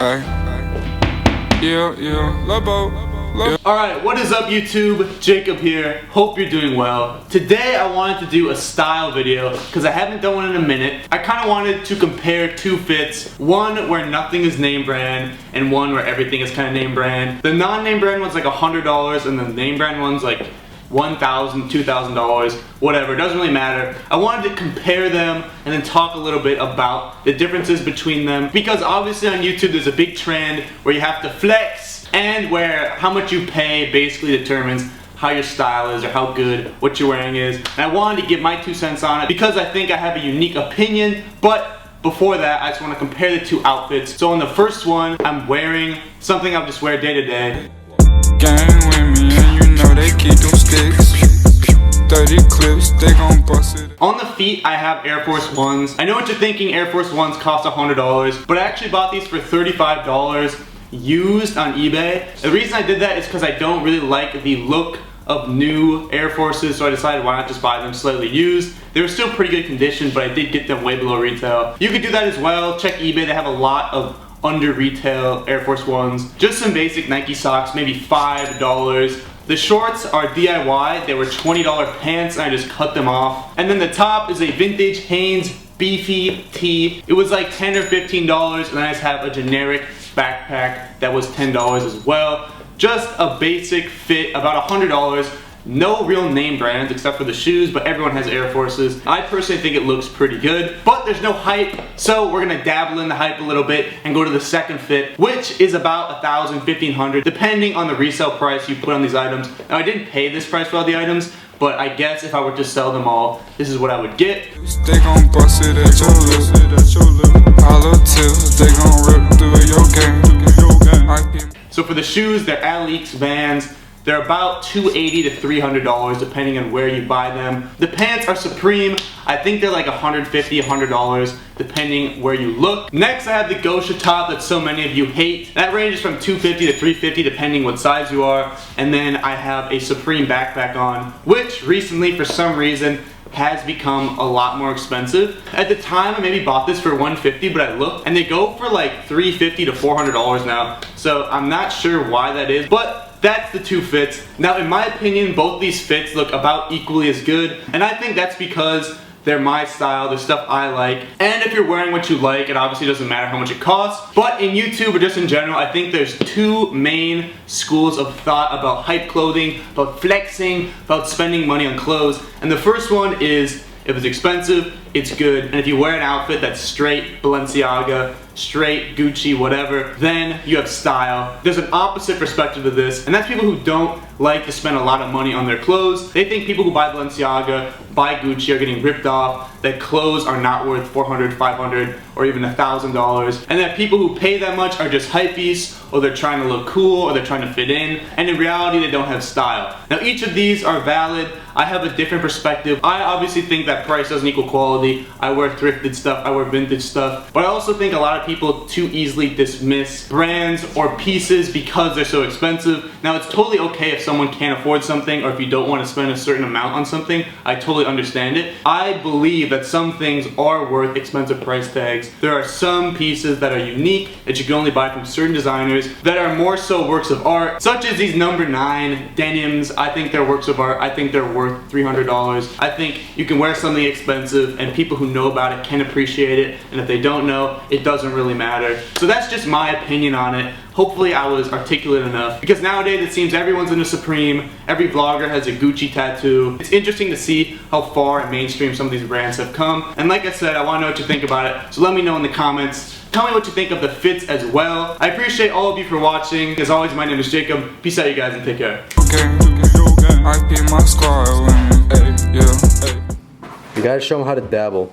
Alright, what is up YouTube? Jacob here. Hope you're doing well. Today I wanted to do a style video because I haven't done one in a minute. I kind of wanted to compare two fits. One where nothing is name brand and one where everything is kind of name brand. The non-name brand one's like $100 and the name brand one's like $1,000, $2,000, whatever, it doesn't really matter. I wanted to compare them and then talk a little bit about the differences between them because obviously on YouTube there's a big trend where you have to flex and where how much you pay basically determines how your style is or how good what you're wearing is. And I wanted to give my 2 cents on it because I think I have a unique opinion, but before that I just want to compare the two outfits. So on the first one, I'm wearing something I'll just wear day to day. Gang with me and you know they keep them sticks. 30 clips, they gon' bust it. On the feet, I have Air Force Ones. I know what you're thinking, Air Force Ones cost $100, but I actually bought these for $35 used on eBay. The reason I did that is because I don't really like the look of new Air Forces, so I decided why not just buy them slightly used. They were still pretty good condition, but I did get them way below retail. You could do that as well. Check eBay, they have a lot of under retail Air Force Ones. Just some basic Nike socks, maybe $5. The shorts are DIY, they were $20 pants and I just cut them off. And then the top is a vintage Hanes beefy tee. It was like $10 or $15 and then I just have a generic backpack that was $10 as well. Just a basic fit, about $100. No real name brands except for the shoes, but everyone has Air Forces. I personally think it looks pretty good, but there's no hype, so we're gonna dabble in the hype a little bit and go to the second fit, which is about $1,000, $1,500, depending on the resale price you put on these items. Now I didn't pay this price for all the items, but I guess if I were to sell them all, this is what I would get. They gon' bust it at your lip. Hollow tips, they gon' rip through your game. So for the shoes, they're ALYX Vans. They're about $280 to $300 depending on where you buy them. The pants are Supreme. I think they're like $150, $100 depending where you look. Next I have the gosha top that so many of you hate. That ranges from $250 to $350 depending what size you are. And then I have a Supreme backpack on, which recently for some reason has become a lot more expensive. At the time I maybe bought this for $150, but I looked and they go for like $350 to $400 now. So I'm not sure why that is, but that's the two fits. Now in my opinion, both these fits look about equally as good, and I think that's because they're my style, they're stuff I like. And if you're wearing what you like, it obviously doesn't matter how much it costs. But in YouTube or just in general, I think there's two main schools of thought about hype clothing, about flexing, about spending money on clothes. And the first one is, if it's expensive, it's good. And if you wear an outfit that's straight Balenciaga, straight Gucci, whatever, then you have style. There's an opposite perspective to this, and that's people who don't like to spend a lot of money on their clothes. They think people who buy Balenciaga, buy Gucci are getting ripped off, that clothes are not worth $400, $500, or even $1,000, and that people who pay that much are just hypebeasts, or they're trying to look cool, or they're trying to fit in, and in reality they don't have style. Now each of these are valid. I have a different perspective. I obviously think that price doesn't equal quality. I wear thrifted stuff, I wear vintage stuff, but I also think a lot of people too easily dismiss brands or pieces because they're so expensive. Now it's totally okay if someone can't afford something or if you don't want to spend a certain amount on something. I totally understand it. I believe that some things are worth expensive price tags. There are some pieces that are unique that you can only buy from certain designers that are more so works of art, such as these number 9 denims. I think they're works of art. I think they're worth $300. I think you can wear something expensive and people who know about it can appreciate it, and if they don't know, it doesn't really matter. So that's just my opinion on it. Hopefully I was articulate enough, because nowadays it seems everyone's into Supreme, every vlogger has a Gucci tattoo. It's interesting to see how far and mainstream some of these brands have come, and like I said, I want to know what you think about it, so let me know in the comments. Tell me what you think of the fits as well. I appreciate all of you for watching. As always, my name is Jacob. Peace out you guys and take care. I beat my squad with me. Hey, yeah, hey. You gotta show them how to dabble.